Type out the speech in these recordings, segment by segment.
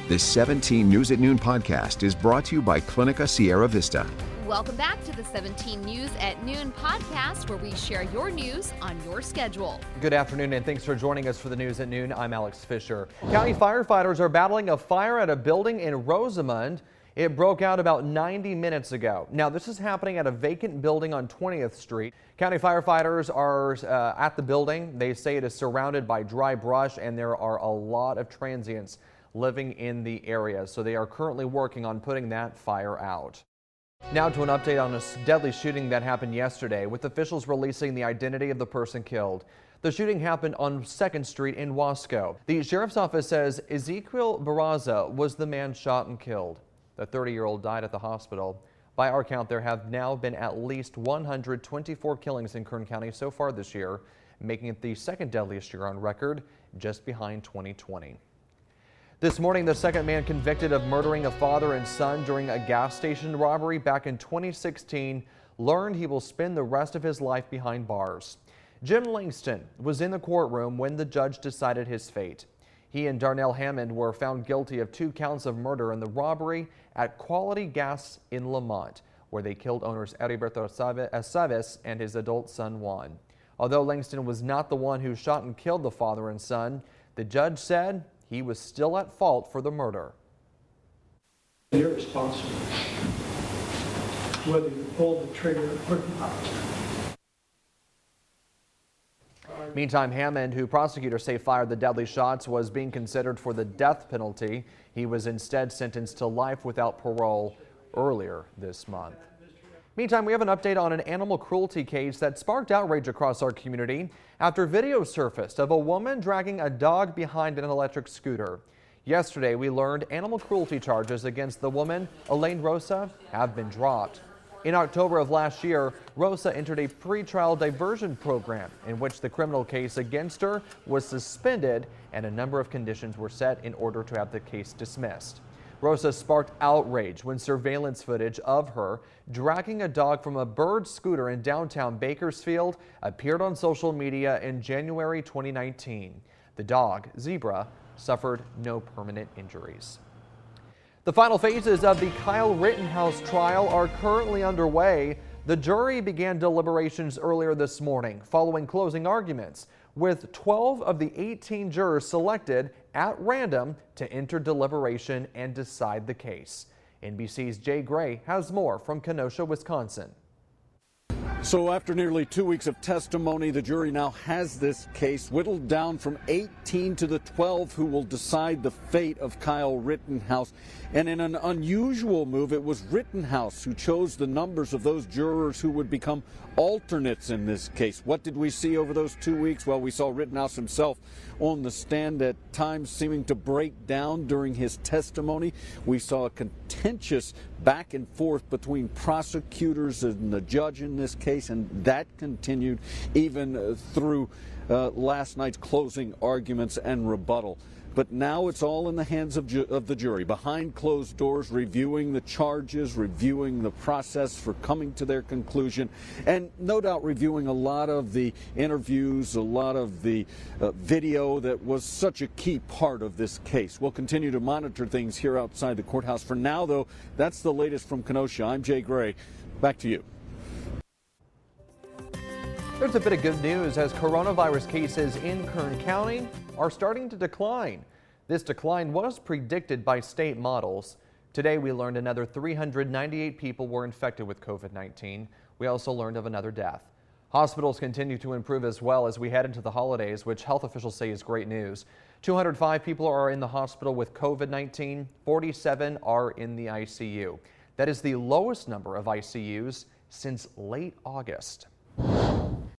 This 17 News at Noon podcast is brought to you by Clinica Sierra Vista. Welcome back to the 17 News at Noon podcast, where we share your news on your schedule. Good afternoon, and thanks for joining us for the News at Noon. I'm Alex Fisher. County firefighters are battling a fire at a building in Rosamond. It broke out about 90 minutes ago. Now, this is happening at a vacant building on 20th Street. County firefighters are at the building. They say it is surrounded by dry brush, and there are a lot of transients living in the area. So they are currently working on putting that fire out. Now to an update on a deadly shooting that happened yesterday, with officials releasing the identity of the person killed. The shooting happened on 2nd Street in Wasco. The sheriff's office says Ezekiel Barraza was the man shot and killed. The 30-year-old died at the hospital. By our count, there have now been at least 124 killings in Kern County so far this year, making it the second deadliest year on record, just behind 2020. This morning, the second man convicted of murdering a father and son during a gas station robbery back in 2016 learned he will spend the rest of his life behind bars. Jim Langston was in the courtroom when the judge decided his fate. He and Darnell Hammond were found guilty of 2 counts of murder in the robbery at Quality Gas in Lamont, where they killed owners Heriberto Saves and his adult son Juan. Although Langston was not the one who shot and killed the father and son, the judge said he was still at fault for the murder. You're responsible, whether you pulled the trigger or not. Meantime, Hammond, who prosecutors say fired the deadly shots, was being considered for the death penalty. He was instead sentenced to life without parole earlier this month. Meantime, we have an update on an animal cruelty case that sparked outrage across our community after video surfaced of a woman dragging a dog behind an electric scooter. Yesterday, we learned animal cruelty charges against the woman, Elaine Rosa, have been dropped. In October of last year, Rosa entered a pretrial diversion program in which the criminal case against her was suspended and a number of conditions were set in order to have the case dismissed. Rosa sparked outrage when surveillance footage of her dragging a dog from a bird scooter in downtown Bakersfield appeared on social media in January 2019. The dog, Zebra, suffered no permanent injuries. The final phases of the Kyle Rittenhouse trial are currently underway. The jury began deliberations earlier this morning following closing arguments, with 12 of the 18 jurors selected at random to enter deliberation and decide the case. NBC's Jay Gray has more from Kenosha, Wisconsin. So after nearly 2 weeks of testimony, the jury now has this case whittled down from 18 to the 12 who will decide the fate of Kyle Rittenhouse. And in an unusual move, it was Rittenhouse who chose the numbers of those jurors who would become alternates in this case. What did we see over those 2 weeks? Well, we saw Rittenhouse himself on the stand at times seeming to break down during his testimony. We saw a contentious back and forth between prosecutors and the judge in this case, and that continued even through last night's closing arguments and rebuttal. But now it's all in the hands of the jury, behind closed doors, reviewing the charges, reviewing the process for coming to their conclusion, and no doubt reviewing a lot of the interviews, a lot of the video that was such a key part of this case. We'll continue to monitor things here outside the courthouse. For now, though, that's the latest from Kenosha. I'm Jay Gray. Back to you. There's a bit of good news as coronavirus cases in Kern County are starting to decline. This decline was predicted by state models. Today we learned another 398 people were infected with COVID-19. We also learned of another death. Hospitals continue to improve as well as we head into the holidays, which health officials say is great news. 205 people are in the hospital with COVID-19, 47 are in the ICU. That is the lowest number of ICUs since late August.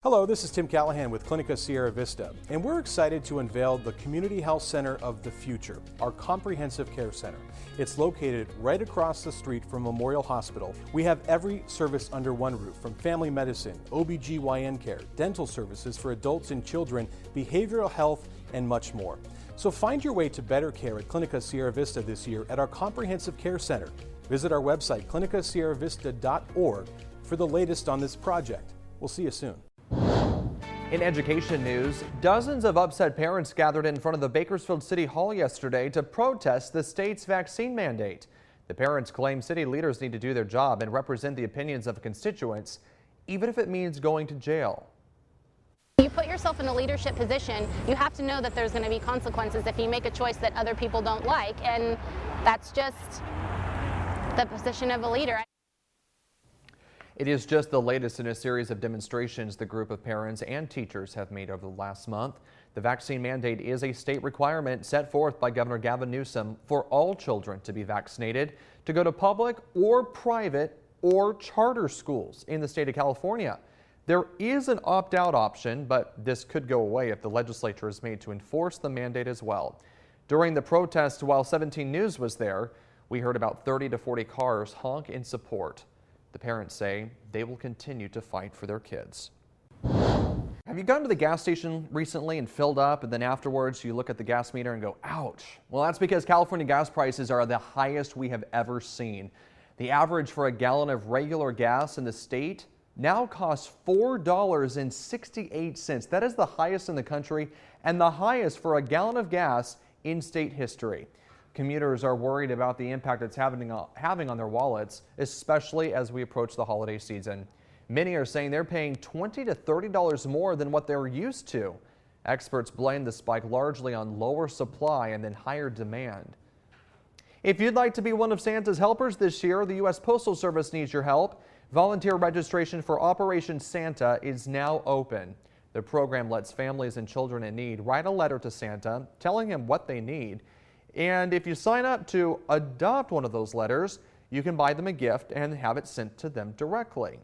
Hello, this is Tim Callahan with Clinica Sierra Vista, and we're excited to unveil the Community Health Center of the Future, our comprehensive care center. It's located right across the street from Memorial Hospital. We have every service under one roof, from family medicine, OBGYN care, dental services for adults and children, behavioral health, and much more. So find your way to better care at Clinica Sierra Vista this year at our comprehensive care center. Visit our website, clinicasierravista.org, for the latest on this project. We'll see you soon. In education news, dozens of upset parents gathered in front of the Bakersfield City Hall yesterday to protest the state's vaccine mandate. The parents claim city leaders need to do their job and represent the opinions of constituents, even if it means going to jail. You put yourself in a leadership position, you have to know that there's going to be consequences if you make a choice that other people don't like, and that's just the position of a leader. It is just the latest in a series of demonstrations the group of parents and teachers have made over the last month. The vaccine mandate is a state requirement set forth by Governor Gavin Newsom for all children to be vaccinated to go to public or private or charter schools in the state of California. There is an opt-out option, but this could go away if the legislature is made to enforce the mandate as well. During the protest while 17 News was there, we heard about 30 to 40 cars honk in support. The parents say they will continue to fight for their kids. Have you gone to the gas station recently and filled up, and then afterwards you look at the gas meter and go, ouch? Well, that's because California gas prices are the highest we have ever seen. The average for a gallon of regular gas in the state now costs $4.68. That is the highest in the country and the highest for a gallon of gas in state history. Commuters are worried about the impact it's having on their wallets, especially as we approach the holiday season. Many are saying they're paying $20 to $30 more than what they're used to. Experts blame the spike largely on lower supply and then higher demand. If you'd like to be one of Santa's helpers this year, the U.S. Postal Service needs your help. Volunteer registration for Operation Santa is now open. The program lets families and children in need write a letter to Santa telling him what they need. And if you sign up to adopt one of those letters, you can buy them a gift and have it sent to them directly.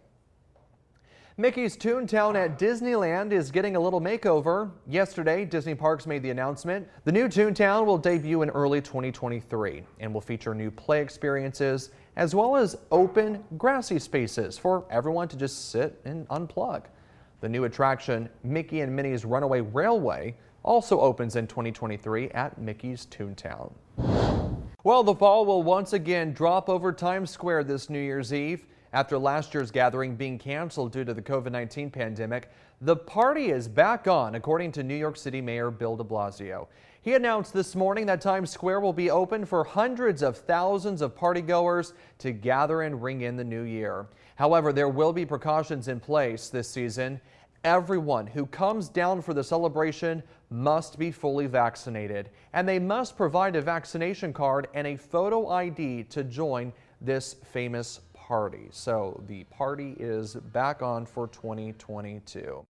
Mickey's Toontown at Disneyland is getting a little makeover. Yesterday, Disney Parks made the announcement. The new Toontown will debut in early 2023 and will feature new play experiences as well as open, grassy spaces for everyone to just sit and unplug. The new attraction, Mickey and Minnie's Runaway Railway, also opens in 2023 at Mickey's Toontown. Well, the fall will once again drop over Times Square this New Year's Eve. After last year's gathering being canceled due to the COVID-19 pandemic, the party is back on, according to New York City Mayor Bill de Blasio. He announced this morning that Times Square will be open for hundreds of thousands of partygoers to gather and ring in the new year. However, there will be precautions in place this season. Everyone who comes down for the celebration must be fully vaccinated, and they must provide a vaccination card and a photo ID to join this famous party. So the party is back on for 2022.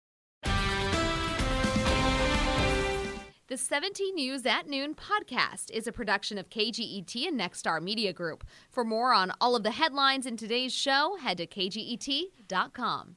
The 17 News at Noon podcast is a production of KGET and Nexstar Media Group. For more on all of the headlines in today's show, head to kget.com.